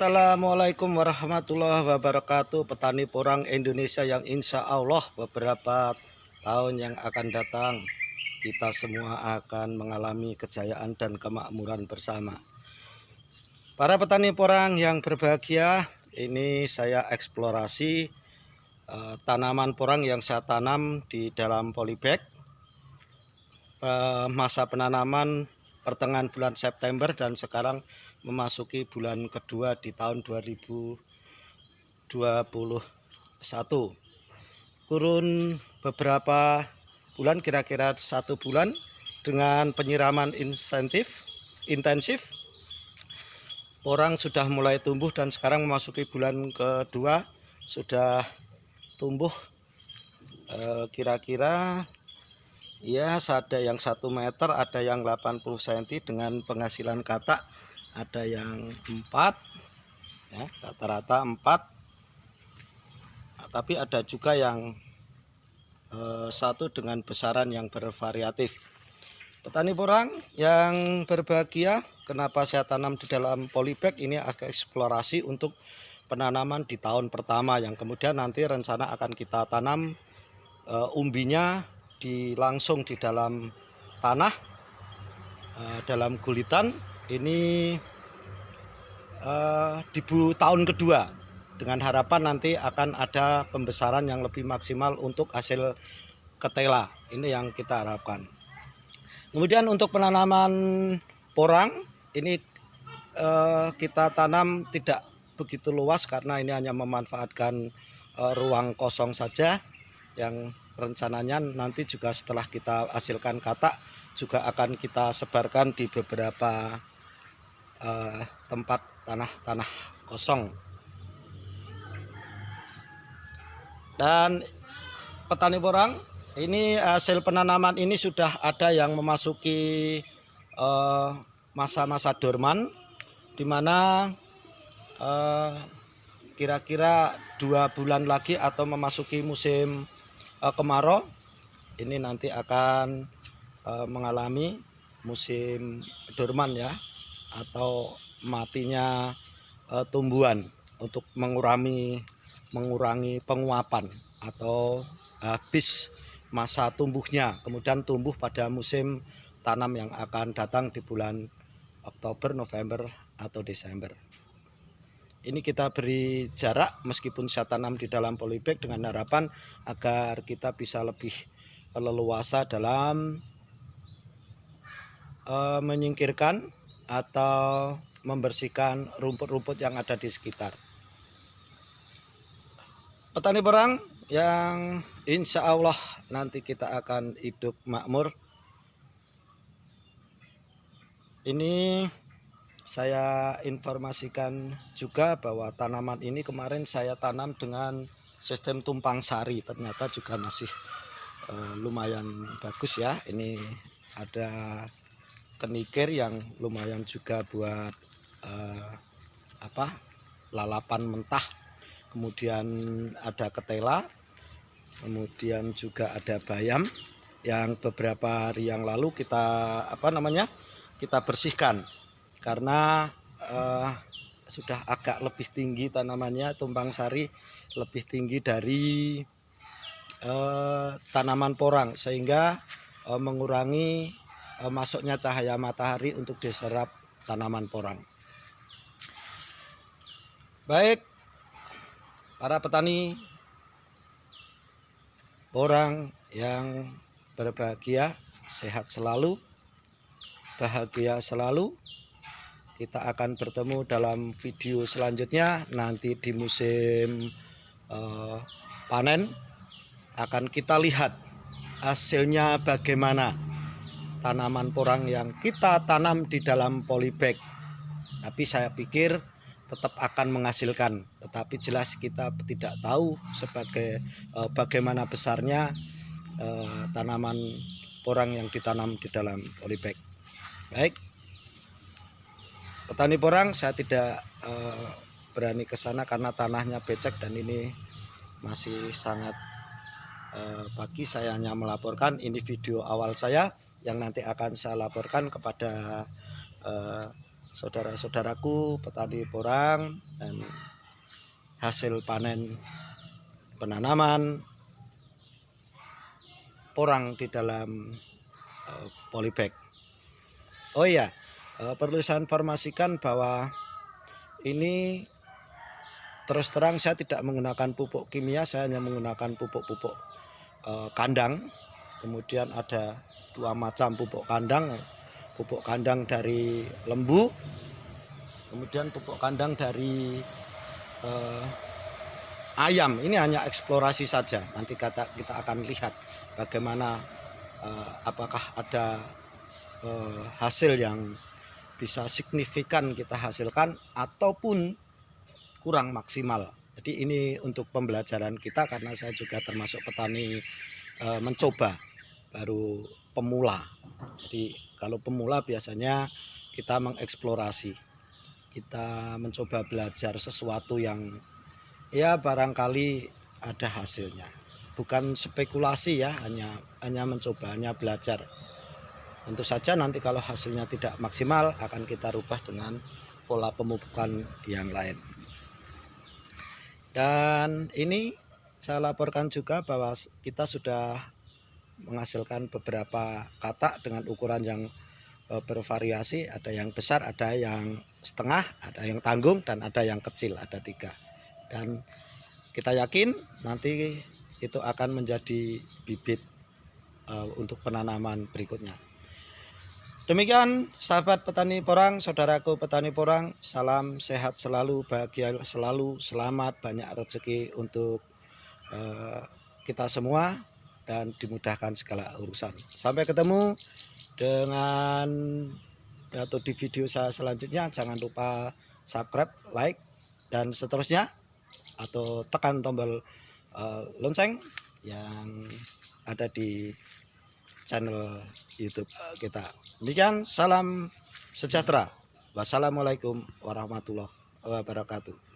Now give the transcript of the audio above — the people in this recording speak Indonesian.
Assalamualaikum warahmatullahi wabarakatuh. Petani porang Indonesia yang insya Allah beberapa tahun yang akan datang kita semua akan mengalami kejayaan dan kemakmuran bersama. Para petani porang yang berbahagia, ini saya eksplorasi tanaman porang yang saya tanam di dalam polybag. Masa penanaman pertengahan bulan September dan sekarang memasuki bulan kedua di tahun 2021. Kurun beberapa bulan, kira-kira 1 bulan dengan penyiraman intensif. Porang sudah mulai tumbuh dan sekarang memasuki bulan kedua sudah tumbuh kira-kira ya ada yang 1 meter, ada yang 80 cm dengan penghasilan katak. Ada yang 4 ya, rata-rata 4. Nah, tapi ada juga yang 1 dengan besaran yang bervariatif. Petani porang yang berbahagia, kenapa saya tanam di dalam polybag ini agak eksplorasi untuk penanaman di tahun pertama, yang kemudian nanti rencana akan kita tanam umbinya langsung di dalam tanah, dalam gulitan. Ini di tahun kedua dengan harapan nanti akan ada pembesaran yang lebih maksimal untuk hasil ketela. Ini yang kita harapkan. Kemudian untuk penanaman porang ini kita tanam tidak begitu luas karena ini hanya memanfaatkan ruang kosong saja, yang rencananya nanti juga setelah kita hasilkan katak juga akan kita sebarkan di beberapa tempat tanah kosong. Dan petani porang ini hasil penanaman ini sudah ada yang memasuki masa-masa dorman, di mana kira-kira 2 bulan lagi atau memasuki musim kemarau ini nanti akan mengalami musim dorman ya, atau matinya tumbuhan untuk mengurangi penguapan atau habis masa tumbuhnya, kemudian tumbuh pada musim tanam yang akan datang di bulan Oktober, November atau Desember. Ini kita beri jarak meskipun saya tanam di dalam polybag dengan harapan agar kita bisa lebih leluasa dalam menyingkirkan atau membersihkan rumput-rumput yang ada di sekitar. Petani porang yang insya Allah nanti kita akan hidup makmur. Ini saya informasikan juga bahwa tanaman ini kemarin saya tanam dengan sistem tumpang sari, ternyata juga masih lumayan bagus ya. Ini ada kenikir yang lumayan juga buat lalapan mentah, kemudian ada ketela, kemudian juga ada bayam yang beberapa hari yang lalu kita kita bersihkan karena sudah agak lebih tinggi tanamannya. Tumpang sari lebih tinggi dari tanaman porang sehingga mengurangi masuknya cahaya matahari untuk diserap tanaman porang. Baik, para petani porang yang berbahagia, sehat selalu, bahagia selalu. Kita akan bertemu dalam video selanjutnya nanti di musim panen. Akan kita lihat hasilnya bagaimana tanaman porang yang kita tanam di dalam polybag. Tapi saya pikir tetap akan menghasilkan, tetapi jelas kita tidak tahu bagaimana besarnya tanaman porang yang ditanam di dalam polybag. Baik, petani porang, saya tidak berani ke sana karena tanahnya becek dan ini masih sangat pagi. Saya hanya melaporkan, ini video awal saya yang nanti akan saya laporkan kepada saudara-saudaraku petani porang dan hasil panen penanaman porang di dalam polybag. Oh iya, perlu saya informasikan bahwa ini terus terang saya tidak menggunakan pupuk kimia, saya hanya menggunakan pupuk-pupuk kandang. Kemudian ada 2 macam pupuk kandang dari lembu, kemudian pupuk kandang dari ayam. Ini hanya eksplorasi saja, nanti kita akan lihat bagaimana apakah ada hasil yang bisa signifikan kita hasilkan ataupun kurang maksimal. Jadi ini untuk pembelajaran kita karena saya juga termasuk petani mencoba, baru pemula. Jadi kalau pemula biasanya kita mengeksplorasi, kita mencoba belajar sesuatu yang ya barangkali ada hasilnya. Bukan spekulasi ya, hanya mencoba, hanya belajar. Tentu saja nanti kalau hasilnya tidak maksimal akan kita rubah dengan pola pemupukan yang lain. Dan ini saya laporkan juga bahwa kita sudah menghasilkan beberapa katak dengan ukuran yang bervariasi. Ada yang besar, ada yang setengah, ada yang tanggung, dan ada yang kecil, ada 3. Dan kita yakin nanti itu akan menjadi bibit untuk penanaman berikutnya. Demikian sahabat petani porang, saudaraku petani porang, salam sehat selalu, bahagia selalu, selamat, banyak rezeki untuk kita semua dan dimudahkan segala urusan. Sampai ketemu dengan atau di video saya selanjutnya. Jangan lupa subscribe, like, dan seterusnya, atau tekan tombol lonceng yang ada di channel YouTube kita. Demikian, salam sejahtera. Wassalamualaikum warahmatullahi wabarakatuh.